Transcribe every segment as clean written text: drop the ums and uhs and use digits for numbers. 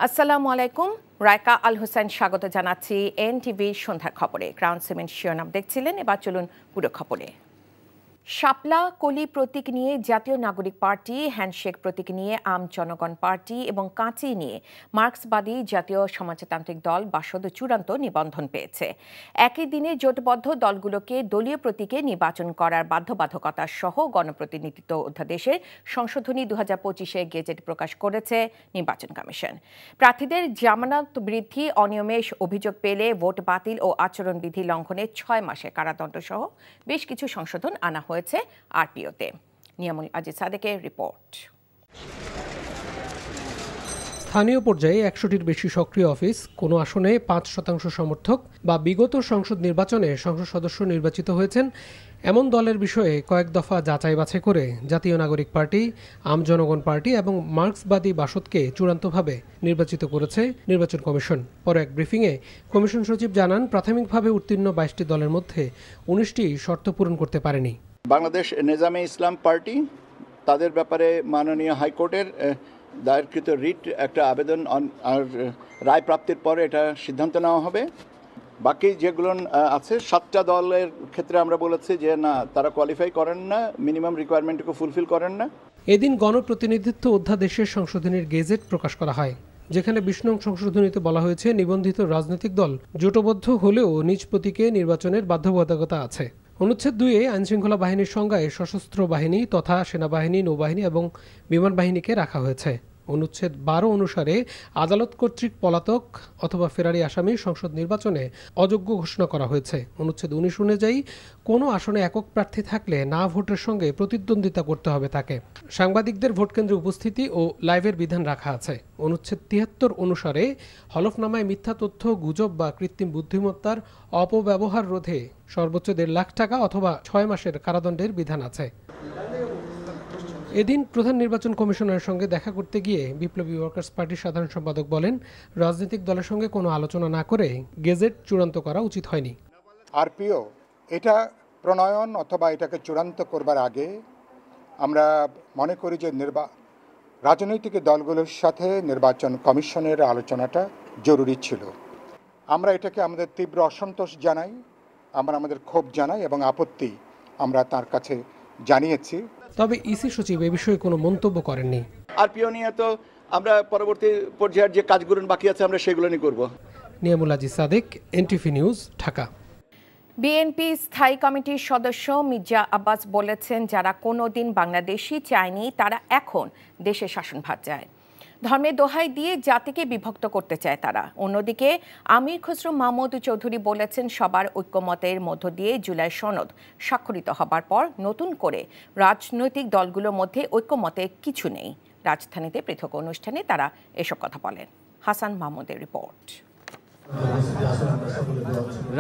আসসালামু আলাইকুম। রায়কা আল হোসেন স্বাগত জানাচ্ছি এনটিভি সন্ধ্যার খবরে। ক্রাউন সিমেন্ট শিরোনাম দেখছিলেন, এবার চলুন পুরো খবরে। শাপলা কলি প্রতীক নিয়ে জাতীয় নাগরিক পার্টি, হ্যান্ডশেক প্রতীক নিয়ে আম জনগণ পার্টি এবং কাঁচি নিয়ে মার্ক্সবাদী জাতীয় সমাজতান্ত্রিক দল বাসদ চূড়ান্ত নিবন্ধন পেয়েছে। একই দিনে জোটবদ্ধ দলগুলোকে দলীয় প্রতীকে নির্বাচন করার বাধ্যবাধকতা সহ গণপ্রতিনিধিত্ব অধ্যাদেশের সংশোধনী 2025-এ গেজেট প্রকাশ করেছে নির্বাচন কমিশন। প্রার্থীদের জামানত বৃদ্ধি, অনিয়মে অভিযোগ পেলে ভোট বাতিল ও আচরণবিধি লঙ্ঘনে 6 মাসের কারাদণ্ড সহ বেশ কিছু সংশোধন আনা হয়েছে আরপিওতে। নিয়ামুল আজিজ সাদেকের রিপোর্ট। স্থানীয় পর্যায়ে 100টির বেশি সক্রিয় অফিস, কোনো আসনে 5% সমর্থক বা বিগত সংসদ নির্বাচনে সংসদ সদস্য নির্বাচিত হয়েছেন এমন দলের বিষয়ে কয়েক দফা যাচাই বাছাই করে জাতীয় নাগরিক পার্টি, আম জনগণ পার্টি এবং মার্ক্সবাদী বাসদকে চূড়ান্তভাবে নির্বাচিত করেছে নির্বাচন কমিশন। পরে এক ব্রিফিংয়ে কমিশন সচিব জানান, প্রাথমিকভাবে উত্তীর্ণ 22টি দলের মধ্যে 19টি শর্ত পূরণ করতে পারেনি। বাংলাদেশ নেজামে ইসলাম পার্টি, তাদের ব্যাপারে মাননীয় হাইকোর্টের দায়েরকৃত রিট একটা আবেদন আর রায় প্রাপ্তির পরে এটা সিদ্ধান্ত নেওয়া হবে। বাকি যেগুলো আছে 7টা দলের ক্ষেত্রে আমরা বলেছি যে না, তারা কোয়ালিফাই করেন না, মিনিমাম রিকোয়ারমেন্টকে ফুলফিল করেন না। এদিন গণপ্রতিনিধিত্ব অধ্যাদেশের সংশোধনীর গেজেট প্রকাশ করা হয়, যেখানে 20 নং সংশোধনীতে বলা হয়েছে নিবন্ধিত রাজনৈতিক দল জোটবদ্ধ হলেও নিজ প্রতীকে নির্বাচনের বাধ্যবাধকতা আছে। অনুচ্ছেদ 2-এ আইনশৃঙ্খলা বাহিনীর সংজ্ঞায় সশস্ত্র বাহিনী তথা সেনাবাহিনী, নৌবাহিনী এবং বিমান বাহিনীকে রাখা হয়েছে। অনুচ্ছেদ 12 অনুসারে আদালত কর্তৃক পলাতক অথবা ফেরারি আসামি সংসদ নির্বাচনে অযোগ্য ঘোষণা করা হয়েছে। অনুচ্ছেদ 19 অনুযায়ী কোনো আসনে একক প্রার্থী থাকলে না ভোটের সঙ্গে প্রতিদ্বন্দ্বিতা করতে হবে তাকে। সাংবাদিকদের ভোটকেন্দ্রে উপস্থিতি ও লাইভের বিধান রাখা আছে। অনুচ্ছেদ 73 অনুসারে হলফনামায় মিথ্যা তথ্য, গুজব বা কৃত্রিম বুদ্ধিমত্তার অপব্যবহার রোধে সর্বোচ্চ 1.5 লাখ টাকা অথবা 6 মাসের কারাদণ্ডের বিধান আছে। এদিন প্রধান নির্বাচন কমিশনারের সঙ্গে দেখা করতে গিয়ে বিপ্লবী ওয়ার্কার্স পার্টির সাধারণ সম্পাদক বলেন, রাজনৈতিক দলের সঙ্গে কোনো আলোচনা না করে গেজেট চূড়ান্ত করা উচিত হয়নি। আরপিও এটা প্রণয়ন অথবা এটাকে চূড়ান্ত করবার আগে আমরা মনে করি যে রাজনৈতিক দলগুলোর সাথে নির্বাচন কমিশনের আলোচনাটা জরুরি ছিল। আমরা এটাকে আমাদের তীব্র অসন্তোষ জানাই, আমরা আমাদের ক্ষোভ জানাই এবং আপত্তি আমরা তার কাছে জানিয়েছি। তবে ইসি সচিব এ বিষয়ে কোনো মন্তব্য করেননি। আরপিও নিয়ে তো আমরা পরবর্তী পর্যায়ের যে কাজগুলো বাকি আছে আমরা সেগুলো নিয়ে করব। Niamul Aziz Sadek, NTV news, Dhaka. BNP স্থায়ী কমিটির সদস্য মির্জা আব্বাস বলেছেন, যারা কোনোদিন বাংলাদেশই চায়নি তারা এখন দেশে শাসনভার চায়। ধর্মের দোহাই দিয়ে জাতিকে বিভক্ত করতে চায় তারা। অন্যদিকে আমির খসরু মাহমুদ চৌধুরী বলেছেন, সবার ঐক্যমতের মধ্য দিয়ে জুলাই সনদ স্বাক্ষরিত হবার পর নতুন করে রাজনৈতিক দলগুলোর মধ্যে ঐক্যমতের কিছু নেই। রাজধানীতে পৃথক অনুষ্ঠানে তারা এসব কথা বলেন। হাসান মাহমুদের রিপোর্ট।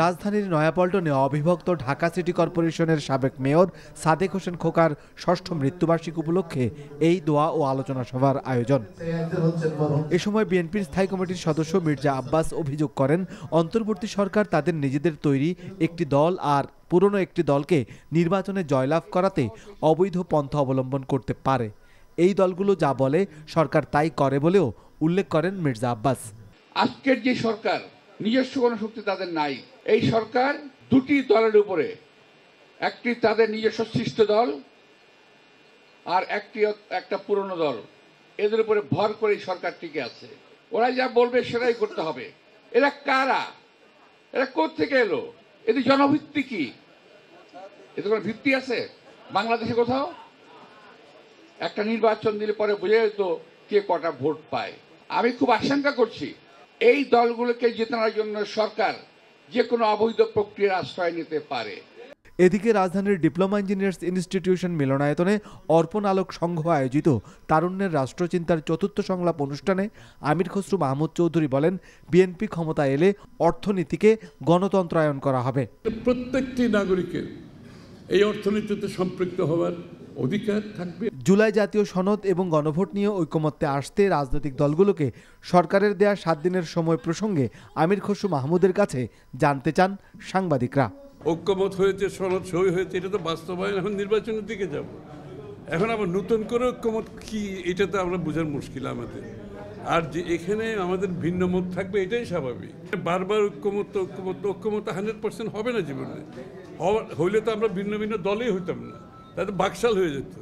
রাজধানীর নয়াপল্টনে অবিভক্ত ঢাকা সিটি কর্পোরেশনের সাবেক মেয়র সাদেক হোসেন খোকার 6ষ্ঠ মৃত্যুবার্ষিকী উপলক্ষে এই দোয়া ও আলোচনা সভার আয়োজন। এ সময় বিএনপির স্থায়ী কমিটির সদস্য মির্জা আব্বাস অভিযোগ করেন, অন্তর্বর্তী সরকার তাদের নিজেদের তৈরি একটি দল আর পুরনো একটি দলকে নির্বাচনে জয়লাভ করাতে অবৈধ পন্থা অবলম্বন করতে পারে। এই দলগুলো যা বলে সরকার তাই করে বলেও উল্লেখ করেন মির্জা আব্বাস। আজকের যে সরকার, নিজস্ব কোনো শক্তি তাদের নাই। এই সরকার দুটি দলের উপরে, একটি তাদের নিজস্ব সৃষ্ট দল আর একটা পুরনো দল, এদের উপরে ভর করে সরকার টিকে আছে। ওরা যা বলবে সেটাই করতে হবে। এরা কারা? এরা কোত্থেকে এলো? এদের জনভিত্তি কি? এদের কোনো ভিত্তি আছে বাংলাদেশে কোথাও? একটা নির্বাচন দিলে পরে বোঝা যেত কে কটা ভোট পায়। আমি খুব আশঙ্কা করছি এই দলগুলোকে জেতানোর জন্য সরকার যে কোনো অবৈধ প্রক্রিয়ার আশ্রয় নিতে পারে। এদিকে রাজধানীর ডিপ্লোমা ইঞ্জিনিয়ার্স ইনস্টিটিউশন মিলনায়তনে অর্পণ আলোক সংঘ আয়োজিত তারুণ্যের রাষ্ট্রচিন্তার 4র্থ সংলাপ অনুষ্ঠানে আমির খসরু মাহমুদ চৌধুরী বলেন, বিএনপি ক্ষমতা এলে অর্থনীতিকে গণতন্ত্রায়ন করা হবে। প্রত্যেকটি নাগরিকের এই অর্থনীতিতে সম্পৃক্ত হওয়ার অধিকার থাকবে। জুলাই জাতীয় সনদ এবং গণভোট নিয়ে ঐকমত্যে আসতে রাজনৈতিক দলগুলোকে সরকারের দেয়া 7 দিনের সময় প্রসঙ্গে আমির খসরু মাহমুদের কাছে জানতে চান সাংবাদিকরা। ঐক্যমত হয়েছে, সনদ সই হয়েছে, এটা তো বাস্তবায়ন, এখন নির্বাচনের দিকে যাব। এখন আবার নতুন করে ঐক্যমত কি, এটা তো আমরা বোঝার মুশকিল আমাদের। আর যে এখানে আমাদের ভিন্ন মত থাকবে এটাই স্বাভাবিক। বারবার ঐক্যমত 100% হবে না জীবনে। হইলে তো আমরা ভিন্ন ভিন্ন দলেই হইতাম না, তাতে বাকশাল হয়ে যেত।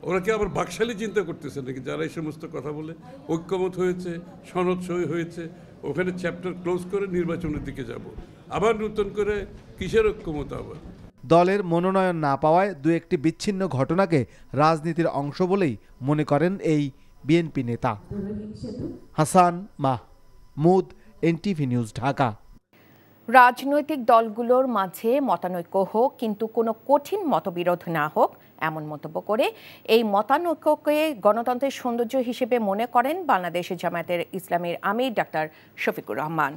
ওরা কি আবার বাকশালী চিন্তা করতেছে নাকি যারা এই সমস্ত কথা বলে? ঐক্যমত হয়েছে, সনদ সই হয়েছে, ওখানে চ্যাপ্টার ক্লোজ করে নির্বাচনের দিকে যাব। আবার নতুন করে কিসের ঐক্যমত? আবার দলের মনোনয়ন না পাওয়ায় দু একটি বিচ্ছিন্ন ঘটনাকে রাজনীতির অংশ বলেই মনে করেন এই বিএনপি নেতা। Hasan Mahmud, NTV news, Dhaka. রাজনৈতিক দলগুলোর মাঝে মতানৈক্য হোক, কিন্তু কোনো কঠিন মতবিরোধ না হোক, এমন মন্তব্য করে এই মতানৈক্যকে গণতন্ত্রের সৌন্দর্য হিসেবে মনে করেন বাংলাদেশ জামায়াতের ইসলামীর আমির ডাক্তার শফিকুর রহমান।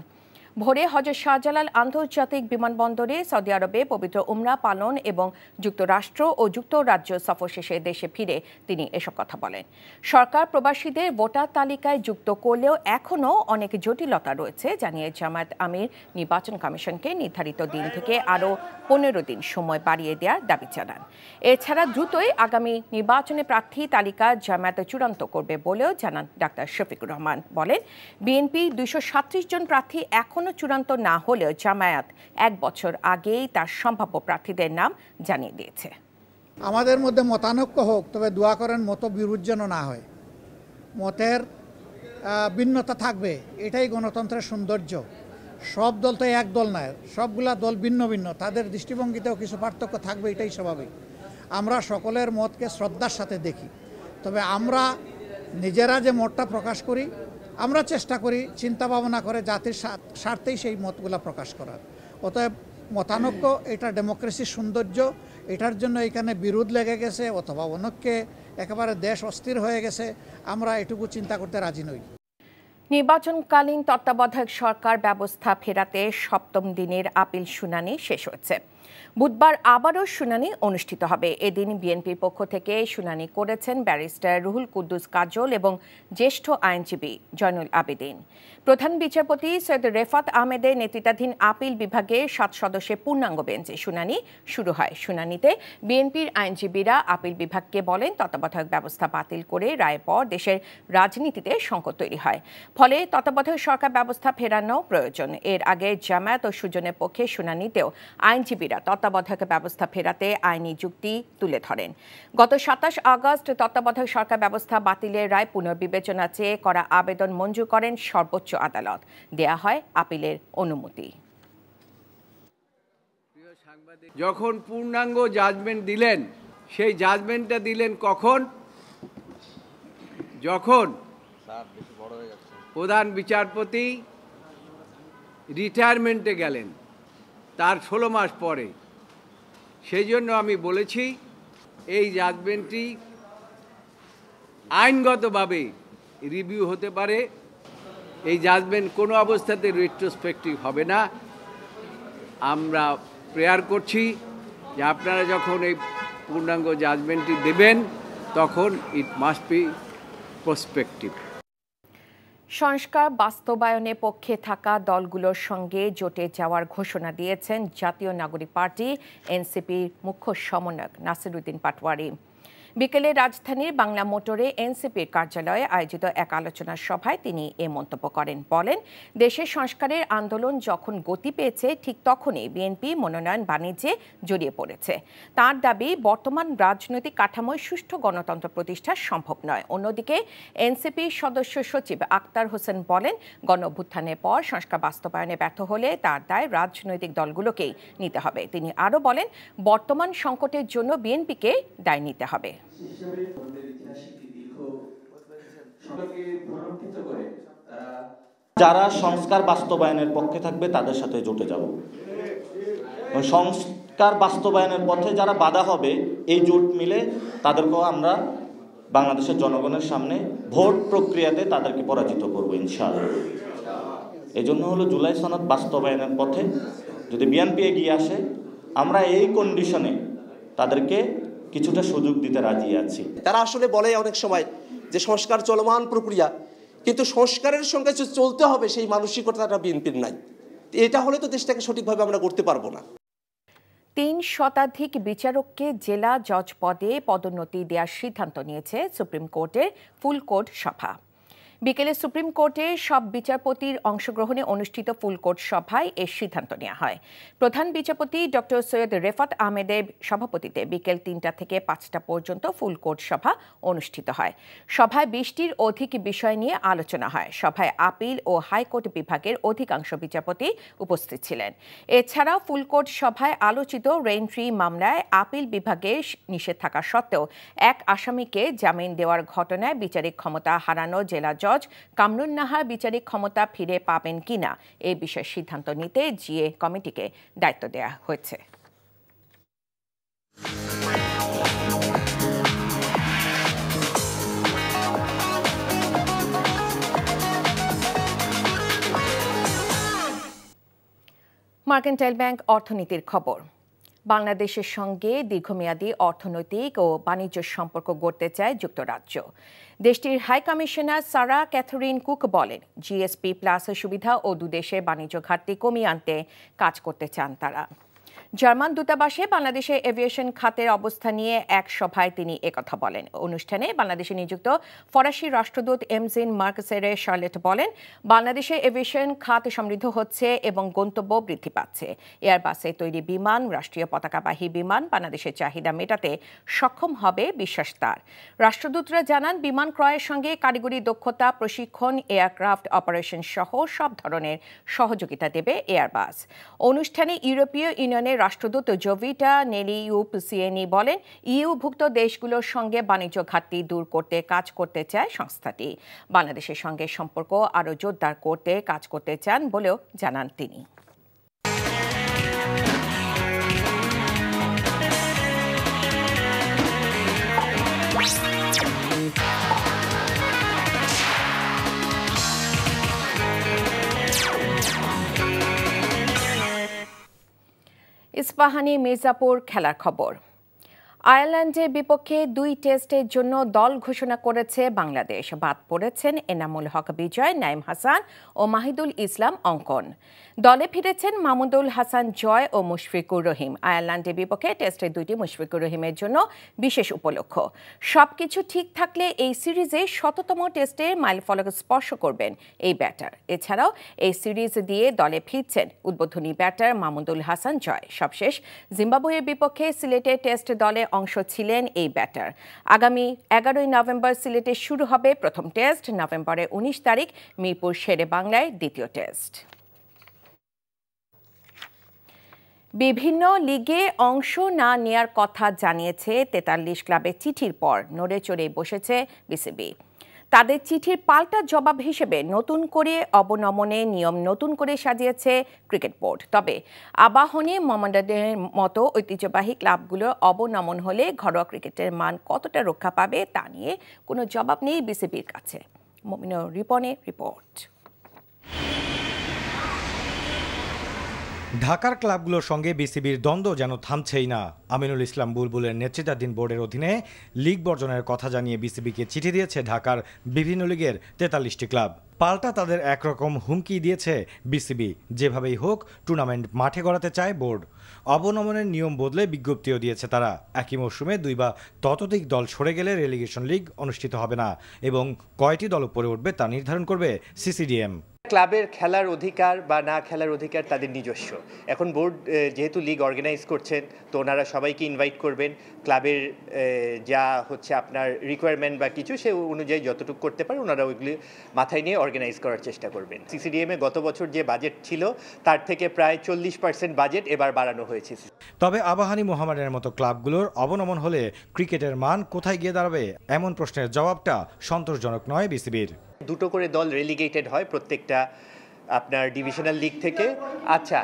ভোরে হজরত শাহজালাল আন্তর্জাতিক বিমানবন্দরে সৌদি আরবে পবিত্র উমরা পালন এবং যুক্তরাষ্ট্র ও যুক্তরাজ্য সফর শেষে দেশে ফিরে তিনি এসব কথা বলেন। সরকার প্রবাসীদের ভোটার তালিকায় যুক্ত করলেও এখনও অনেক জটিলতা রয়েছে জানিয়ে জামায়াত আমির নির্বাচন কমিশনকে নির্ধারিত দিন থেকে আরও 15 দিন সময় বাড়িয়ে দেওয়ার দাবি জানান। এছাড়া দ্রুতই আগামী নির্বাচনে প্রার্থী তালিকা জামায়াত চূড়ান্ত করবে বলেও জানান ডাক্তার শফিকুর রহমান। বলেন, বিএনপি 237 জন প্রার্থী এখন চূড়ান্ত না হলেও জামায়াত 1 বছর আগেই তার সম্ভাব্য প্রার্থীদের নাম জানিয়ে দিয়েছে। আমাদের মধ্যে মতানৈক্য হোক, তবে দোয়া করেন মতবিরোধ যেন না হয়। মতের ভিন্নতা থাকবে, এটাই গণতন্ত্রের সৌন্দর্য। সব দল তো এক দল নয়, সবগুলা দল ভিন্ন ভিন্ন, তাদের দৃষ্টিভঙ্গিতেও কিছু পার্থক্য থাকবে, এটাই স্বাভাবিক। আমরা সকলের মতকে শ্রদ্ধার সাথে দেখি, তবে আমরা নিজেরা যে মতটা প্রকাশ করি, আমরা চেষ্টা করি চিন্তা ভাবনা করে জাতির স্বার্থেই সেই মতগুলো প্রকাশ করার। অতএব মতানৈক্য এটা ডেমোক্রেসির সৌন্দর্য, এটার জন্য এখানে বিরোধ লেগে গেছে অথবা অনেককে একেবারে দেশ অস্থির হয়ে গেছে, আমরা এটুকু চিন্তা করতে রাজি নই। নির্বাচনকালীন তত্ত্বাবধায়ক সরকার ব্যবস্থা ফেরাতে 7ম দিনের আপিল শুনানি শেষ হয়েছে। বুধবার আবারও শুনানি অনুষ্ঠিত হবে। এদিন বিএনপির পক্ষ থেকে শুনানি করেছেন ব্যারিস্টার রুহুল কুদ্দুস কাজল এবং জ্যেষ্ঠ আইনজীবী জয়নুল আবেদিন। প্রধান বিচারপতি সৈয়দ রেফাত আহমেদের নেতৃত্বাধীন আপিল বিভাগে 7 সদস্যের পূর্ণাঙ্গ বেঞ্চে শুনানি শুরু হয়। শুনানিতে বিএনপির আইনজীবীরা আপিল বিভাগকে বলেন, তত্ত্বাবধায়ক ব্যবস্থা বাতিল করে রায়ের পর দেশের রাজনীতিতে সংকট তৈরি হয়, ফলে তত্ত্বাবধায়ক সরকার ব্যবস্থা ফেরানো প্রয়োজন। এর আগে জামায়াত ও সুজনের পক্ষে শুনানিতেও আইনজীবীরা তত্ত্বাবধায়ক ব্যবস্থা ফেরাতে আইনি যুক্তি তুলে ধরেন। গত 27 আগস্ট তত্ত্বাবধায়ক সরকার ব্যবস্থা বাতিলের রায় পুনর্বিবেচনা চেয়ে করা আবেদন মঞ্জুর করেন সর্বোচ্চ আদালত। দেয়া হয় আপিলের অনুমতি। যখন পূর্ণাঙ্গ জাজমেন্ট দিলেন, সেই জাজমেন্টটা দিলেন কখন? যখন প্রধান বিচারপতি রিটায়ারমেন্টে গেলেন, তার 16 মাস পরে। সেই জন্য আমি বলেছি এই জাজমেন্টটি আইনগতভাবে রিভিউ হতে পারে। এই জাজমেন্ট কোনো অবস্থাতে রেট্রোস্পেক্টিভ হবে না। আমরা প্রেয়ার করছি যে আপনারা যখন এই পূর্ণাঙ্গ জাজমেন্টটি দেবেন, তখন ইট মাস্ট বি প্রসপেক্টিভ। সংস্কার বাস্তবায়নের পক্ষে থাকা দলগুলোর সঙ্গে জোটে যাওয়ার ঘোষণা দিয়েছেন জাতীয় নাগরিক পার্টি এনসিপির মুখ্য সমন্বয়ক নাসিরউদ্দিন পাটোয়ারি। বিকেলে রাজধানীর বাংলা মোটরে এনসিপির কার্যালয়ে আয়োজিত এক আলোচনা সভায় তিনি এ মন্তব্য করেন। বলেন, দেশের সংস্কারের আন্দোলন যখন গতি পেয়েছে, ঠিক তখনই বিএনপি মনোনয়ন বাণিজ্যে জড়িয়ে পড়েছে। তার দাবি, বর্তমান রাজনৈতিক কাঠামোয় সুষ্ঠু গণতন্ত্র প্রতিষ্ঠা সম্ভব নয়। অন্যদিকে এনসিপির সদস্য সচিব আক্তার হোসেন বলেন, গণঅভ্যুত্থানের পর সংস্কার বাস্তবায়নে ব্যর্থ হলে তার দায় রাজনৈতিক দলগুলোকেই নিতে হবে। তিনি আরও বলেন, বর্তমান সংকটের জন্য বিএনপিকে দায় নিতে হবে। যারা সংস্কার বাস্তবায়নের পক্ষে থাকবে তাদের সাথে জোটে যাব। সংস্কার বাস্তবায়নের পথে যারা বাধা হবে, এই জোট মিলে তাদেরকেও আমরা বাংলাদেশের জনগণের সামনে ভোট প্রক্রিয়াতে তাদেরকে পরাজিত করব ইনশাআল্লাহ। এই জন্য হলো জুলাই সনদ বাস্তবায়নের পথে যদি বিএনপি এগিয়ে আসে, আমরা এই কন্ডিশনে তাদেরকে কিছুটা সুযোগ দিতে রাজি আছি। তারা আসলে বলে অনেক সময় যে সংস্কার চলমান প্রক্রিয়া, কিন্তু সংস্কারের সঙ্গে যে চলতে হবে সেই মানসিকতাটা বিএনপির নাই। এটা হলে তো দেশটাকে সঠিকভাবে আমরা করতে পারবো না। 3 শতাধিক বিচারককে জেলা জজ পদে পদোন্নতি দেওয়ার সিদ্ধান্ত নিয়েছে সুপ্রিম কোর্টের ফুল কোর্ট সভা। বিকেলে সুপ্রিম কোর্টে সব বিচারপতির অংশগ্রহণে অনুষ্ঠিত ফুলকোর্ট সভায় এর সিদ্ধান্ত নেওয়া হয়। প্রধান বিচারপতি ডক্টর সৈয়দ রেফাত আহমেদের সভাপতিত্বে বিকেল ৩টা থেকে ৫টা পর্যন্ত ফুলকোর্ট সভা অনুষ্ঠিত হয়। সভায় ২০টির অধিক বিষয় নিয়ে আলোচনা হয়। সভায় আপিল ও হাইকোর্ট বিভাগের অধিকাংশ বিচারপতি উপস্থিত ছিলেন। এছাড়াও ফুলকোর্ট সভায় আলোচিত রেইনট্রি মামলায় আপিল বিভাগের নিষেধ থাকা সত্ত্বেও এক আসামিকে জামিন দেওয়ার ঘটনায় বিচারিক ক্ষমতা হারানো জেলা জজ কামরুন নাহার বিচারিক ক্ষমতা ফিরে পাবেন কিনা এই বিষয়ে সিদ্ধান্ত নিতে জিএ কমিটিকে দায়িত্ব দেওয়া হয়েছে। মার্কেন্টাইল ব্যাংক অর্থনীতির খবর। বাংলাদেশের সঙ্গে দীর্ঘমেয়াদী অর্থনৈতিক ও বাণিজ্য সম্পর্ক গড়তে চায় যুক্তরাজ্য। দেশটির high commissioner Sarah Catherine Cooke বলেন, জিএসপি প্লাসের সুবিধা ও দুদেশের বাণিজ্য ঘাটতি কমিয়ে আনতে কাজ করতে চান তারা। জার্মান দূতাবাসে বাংলাদেশের এভিয়েশন খাতের অবস্থা নিয়ে এক সভায় তিনি একথা বলেন। অনুষ্ঠানে বাংলাদেশে নিযুক্ত ফরাসি রাষ্ট্রদূত এমজিন মার্কসেরে শার্লেট বলেন, বাংলাদেশে এভিয়েশন খাত সমৃদ্ধ হচ্ছে এবং গন্তব্য বৃদ্ধি পাচ্ছে। এয়ারবাসে তৈরি বিমান, রাষ্ট্রীয় পতাকাবাহী বিমান বাংলাদেশের চাহিদা মেটাতে সক্ষম হবে বিশ্বাস তার। রাষ্ট্রদূতরা জানান, বিমান ক্রয়ের সঙ্গে কারিগরি দক্ষতা, প্রশিক্ষণ, এয়ারক্রাফট অপারেশন সহ সব ধরনের সহযোগিতা দেবে এয়ারবাস। অনুষ্ঠানে ইউরোপীয় ইউনিয়নের রাষ্ট্রদূত জোভিটা নেলিউপসিয়েনি বলেন, ইউভুক্ত দেশগুলোর সঙ্গে বাণিজ্য ঘাটতি দূর করতে কাজ করতে চায় সংস্থাটি। বাংলাদেশের সঙ্গে সম্পর্ক আরও জোরদার করতে কাজ করতে চান বলেও জানান তিনি। ইস্পাহানি মির্জাপুর খেলার খবর। আয়ারল্যান্ডের বিপক্ষে 2 টেস্টের জন্য দল ঘোষণা করেছে বাংলাদেশ। বাদ পড়েছেন এনামুল হক বিজয়, নাইম হাসান ও মাহিদুল ইসলাম অঙ্কন। দলে ফিরেছেন মাহমুদুল হাসান জয় ও মুশফিকুর রহিম। আয়ারল্যান্ডের বিপক্ষে টেস্টের 2টি মুশফিকুর রহিমের জন্য বিশেষ উপলক্ষ। সবকিছু ঠিক থাকলে এই সিরিজে 100তম টেস্টে মাইলফলক স্পর্শ করবেন এই ব্যাটার। এছাড়াও এই সিরিজ দিয়ে দলে ফিরছেন উদ্বোধনী ব্যাটার মাহমুদুল হাসান জয়। সবশেষ জিম্বাবুয়ের বিপক্ষে সিলেটের টেস্ট দলে অংশ ছিলেন এই ব্যাটার। আগামী 11ই নভেম্বর সিলেটে শুরু হবে প্রথম টেস্ট। নভেম্বরের 19 তারিখ মিরপুর শেরে বাংলায় দ্বিতীয় টেস্ট। বিভিন্ন লিগে অংশ না নেয়ার কথা জানিয়েছে 43 ক্লাবের চিঠির পর নড়ে চড়ে বসেছে বিসিবি। তাদের চিঠির পাল্টা জবাব হিসেবে নতুন করে অবনমনের নিয়ম নতুন করে সাজিয়েছে ক্রিকেট বোর্ড। তবে আবাহনী, মোহামেডানের মতো ঐতিহ্যবাহী ক্লাবগুলোর অবনমন হলে ঘরোয়া ক্রিকেটের মান কতটা রক্ষা পাবে তা নিয়ে কোনো জবাব নেই বিসিবির কাছে। মমিনুর রিপনের রিপোর্ট। ঢাকার ক্লাবগুলোর সঙ্গে বিসিবির দ্বন্দ্ব যেন থামছেই না। আমিনুল ইসলাম বুলবুলের নেতৃত্বাধীন বোর্ডের অধীনে লিগ বর্জনের কথা জানিয়ে বিসিবিকে চিঠি দিয়েছে ঢাকার বিভিন্ন লিগের 43টি ক্লাব। পাল্টা তাদের একরকম হুমকি দিয়েছে বিসিবি, যেভাবেই হোক টুর্নামেন্ট মাঠে গড়াতে চায় বোর্ড। অবনমনের নিয়ম বদলে বিজ্ঞপ্তিও দিয়েছে তারা। একই মৌসুমে 2 বা ততোধিক দল সরে গেলে রেলিগেশন লিগ অনুষ্ঠিত হবে না এবং কয়টি দল উপরে উঠবে তা নির্ধারণ করবে সিসিডিএম। ক্লাবের খেলার অধিকার বা না খেলার অধিকার তাদের নিজস্ব। এখন বোর্ড যেহেতু লিগ অর্গানাইজ করছেন, তো ওনারা সবাইকে ইনভাইট করবেন। ক্লাবের যা হচ্ছে আপনার রিকোয়ারমেন্ট বা কিছু সে অনুযায়ী যতটুকু করতে পারে ওনারা ওইগুলি মাথায় নিয়ে অর্গানাইজ করার চেষ্টা করবেন। সিসিডিএমে গত বছর যে বাজেট ছিল তার থেকে প্রায় 40% বাজেট এবার বাড়ানো হয়েছে। তবে আবাহনী, মোহামেডানের মতো ক্লাবগুলোর অবনমন হলে ক্রিকেটের মান কোথায় গিয়ে দাঁড়াবে এমন প্রশ্নের জবাবটা সন্তোষজনক নয় বিসিবির। 2টো করে দল রেলিগেটেড হয় প্রত্যেকটা আপনার ডিভিশনাল লিগ থেকে। আচ্ছা,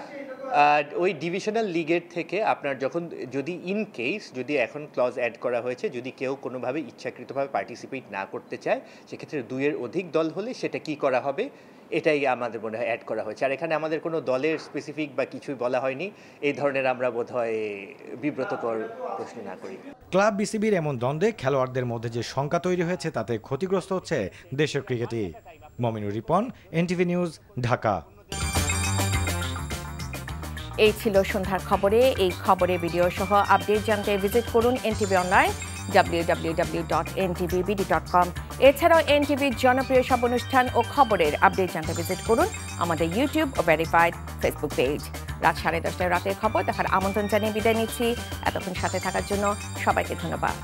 ওই ডিভিশনাল লিগের থেকে আপনার যখন যদি ইন কেস যদি এখন ক্লজ অ্যাড করা হয়েছে, যদি কেউ কোনোভাবে ইচ্ছাকৃতভাবে পার্টিসিপেট না করতে চায়, সেক্ষেত্রে 2-এর অধিক দল হলে সেটা কি করা হবে, এটাই আমাদের মনে হয় অ্যাড করা হয়েছে। আর এখানে আমাদের কোনো দলের স্পেসিফিক বা কিছুই বলা হয়নি। এই ধরনের আমরা বোধহয় বিব্রতকর প্রশ্ন না করি। ক্লাব বিসিবির এমন দ্বন্দ্বে খেলোয়াড়দের মধ্যে যে শঙ্কা তৈরি হয়েছে তাতে ক্ষতিগ্রস্ত হচ্ছে দেশের ক্রিকেটই। Mominur Ripon, NTV news, Dhaka. এই ছিল সন্ধ্যার খবরে। এই খবরে ভিডিও সহ আপডেট জানতে ভিজিট করুন এনটিভি অনলাইন www.ntvbd.com। এছাড়াও এনটিভির জনপ্রিয় সব অনুষ্ঠান ও খবরের আপডেট জানতে ভিজিট করুন আমাদের ইউটিউব ও ভেরিফাইড ফেসবুক পেজ। রাত 10:30 রাতের খবর দেখার আমন্ত্রণ জানিয়ে বিদায় নিচ্ছি। এতক্ষণ সাথে থাকার জন্য সবাইকে ধন্যবাদ।